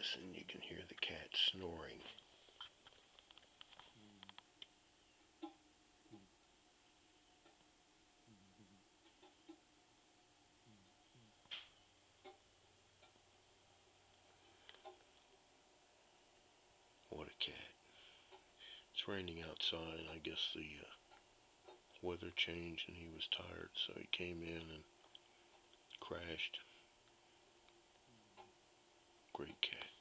listen, you can hear the cat snoring. What a cat. It's raining outside, and I guess the weather changed and he was tired, so he came in and crashed. Great cat.